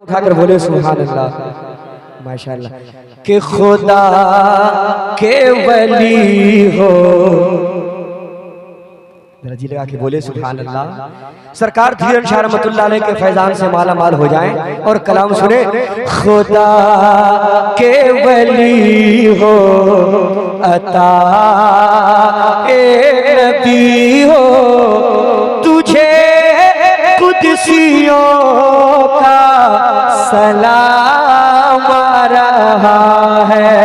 उठाकर बोले सुभान अल्लाह, माशाअल्लाह। कि खुदा के वली हो, जी लगा के बोले सुभान अल्लाह। सरकार धीरन शाह रहमतुल्लाह अलैह के फैजान से माला माल हो जाएं और कलाम सुने। खुदा के वली हो, अता ए नबी हो, तुझे कुदसियों का सलाम आ रहा है।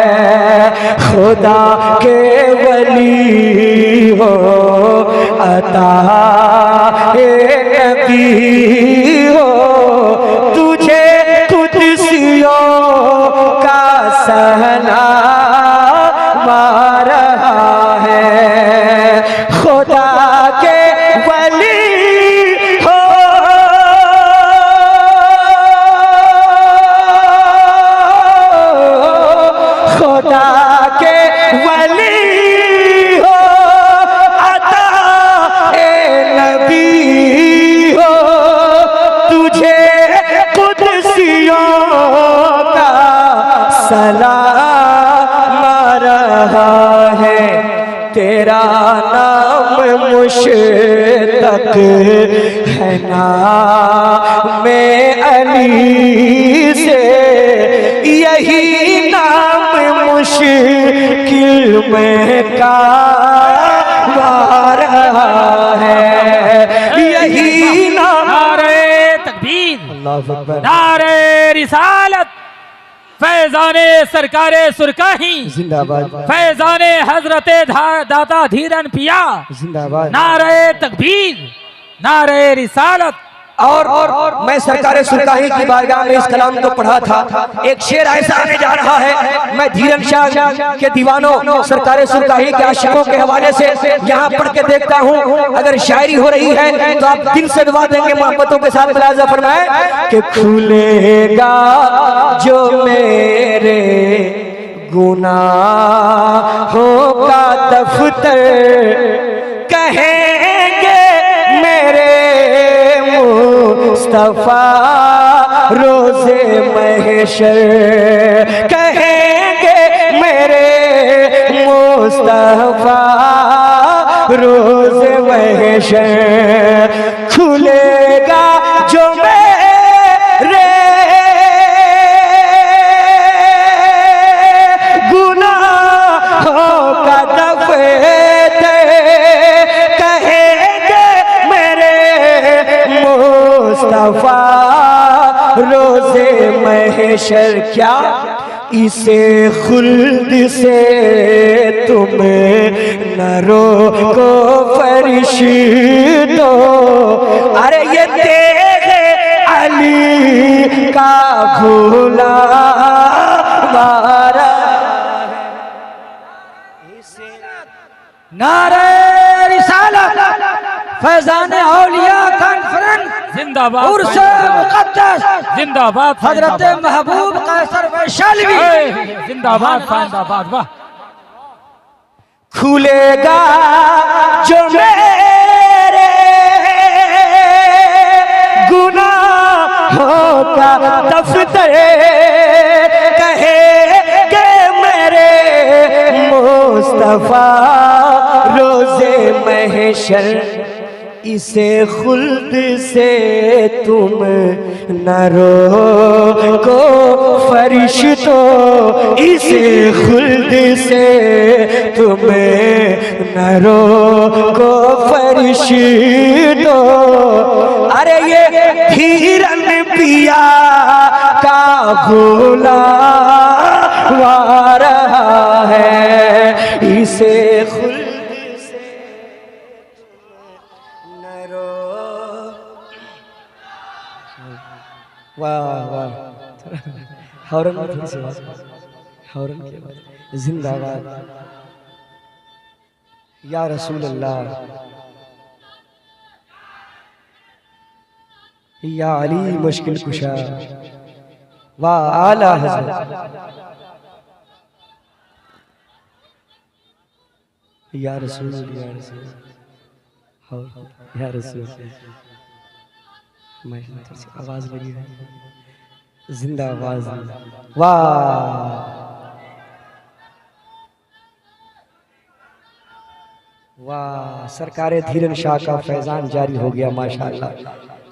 खुदा के वली हो, अता ए नबी हो, तुझे कुदसियों का सलाम आ रहा है। खुदा के वली हो, खुदा के वली हो, अता ए नबी हो, तुझे कुदसियों का सलाम आ रहा है। तेरा नाम मुश्तक है नाम अली से, यही नाम मुश्किल में काम आ रहा है। यही नाम। नारे तकबीर, अल्लाहु अकबर, नारे रिसालत, फैजाने सरकारे सुरकाही जिंदाबाद, फैजाने हजरते दाता धीरन पिया जिंदाबाद। नारे तकबीर, नारे रिसालत। और मैं सरकार सुरकाही की बारगाह में इस कलाम को पढ़ा था। एक शेर ऐसा आने जा रहा है, मैं धीरन शाह के दीवानों, सरकार सुरकाही के आशिकों के हवाले से यहाँ पढ़ के देखता हूँ। अगर शायरी हो रही है तो आप दिल से दुआ देंगे, मोहब्बतों के साथ मुलाजा फरमाए कि खुलेगा जो मेरे गुनाहों का दफ्तर, कहेंगे मेरे मुस्तफा रोज़े महशर, कहेंगे मेरे मुस्तफा रोज़े महशर। खुलेगा जो मेरे गुनाहों का दफ्तर, कहेंगे मेरे मुस्तफा रोज़े महशर। क्या इसे खुल्द से तुम न रोको फरिश्तो, अरे ये तेरे अली का भूला मारा। नारे रिसालत, फैजाने औलिया कॉन्फ्रेंस जिंदाबाद, उर्स मुक़द्दस जिंदाबाद, हजरत महबूब कैसर वैशाली जिंदाबाद, जिंदाबाद। वाह। खुलेगा जो मेरे गुनाहों का दफ्तर, कहेंगे मेरे मुस्तफा रोज़े महशर। इसे खुल्द से तुम न रोको फरिश्तो, इसे खुल्द से तुम न रोको फरिश्तो। अरे ये धीरन पिया का भूला आ रहा है। इसे खुल्द वाह वाह, हौरन थोड़ी सी बात, हौरन की बात। जिंदाबाद या रसूल अल्लाह, या अली मुश्किल कुशा, वाह आला हज़रत, या रसूल, या रसूल, या रसूल। मैं आवाज लगी है। जिंदाबाद। वाह वाह, सरकारे धीरन शाह का फैजान जारी हो गया माशाअल्लाह।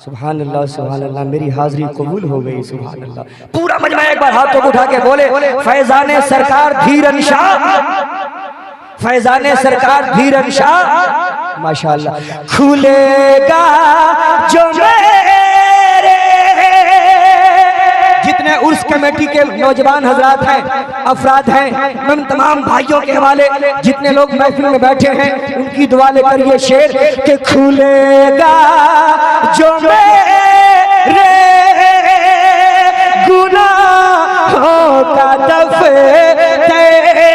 सुभान अल्लाह सुभान अल्लाह, मेरी हाजिरी कबूल हो गई। सुभान अल्लाह। पूरा मजमा एक बार हाथों को उठा के बोले फैजाने सरकार धीरन शाह, फैजाने सरकार धीरन शाह माशाअल्लाह। खुलेगा जो मेरे जितने उर्स कमेटी के नौजवान हजरात हैं, अफराद हैं, मैं उन तमाम भाइयों के हवाले जितने लोग महफिल में बैठे हैं उनकी दुआ लेकर ये शेर के खुलेगा जो मेरे गुनाहों का दफ्तर कहे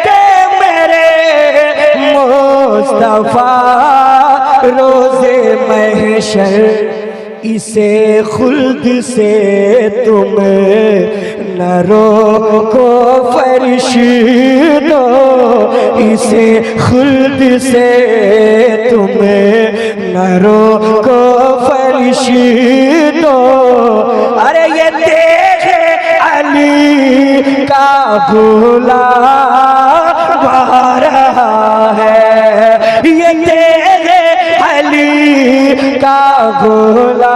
के मेरे मुस्तफा रोज़े महशर इसे खुल्द से तुम न रोको फरिश्तो, इसे खुल्द से तुम न रोको फरिश्तो। अरे ये देखे अली का बुलावा रहा है, ये देखे अली का बुलावा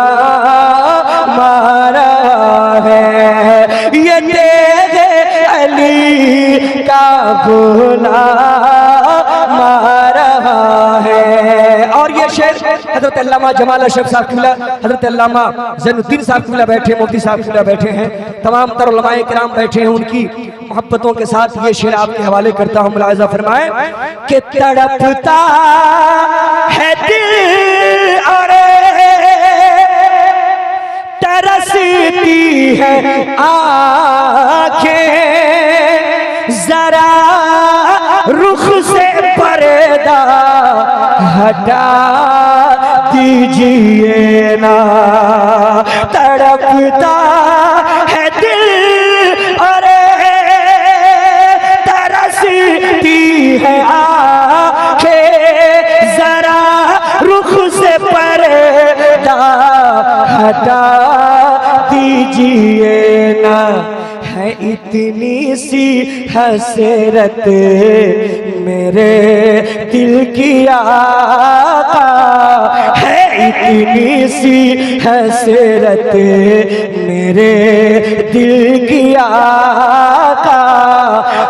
मारा है, ये देखे अली का बुलावा मारा है। और ये शेर हजरत अल्लामा जमाल अशरफ साहब किबला, हजरत अल्लामा ज़ैनुद्दीन साहब किबला बैठे, मुफ्ती साहब किबला बैठे हैं, तमाम तर उलमाए किराम बैठे हैं। उनकी मोहब्बतों के साथ ये शेर आपके हवाले करता हूँ। मुलाहिज़ा फरमाएं कि तड़पता है दिल और तरसती है आँखें, जरा रुख से पर्दा हटा दीजिए ना। तड़पता है दिल और तरसती है आँखें, जरा रुख से पर्दा हटा दीजिए ना। है इतनी सी हसरत मेरे दिल की आका, है इतनी सी हसरत मेरे दिल की आका।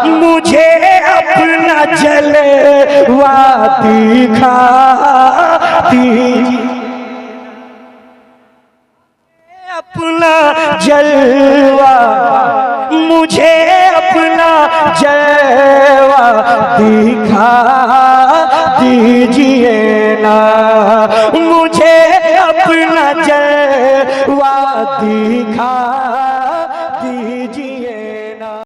मुझे अपना जलवा दिखा दीजिए, अपना जलवा मुझे अपना जलवा दिखा दीजिए ना, मुझे अपना जलवा दिखा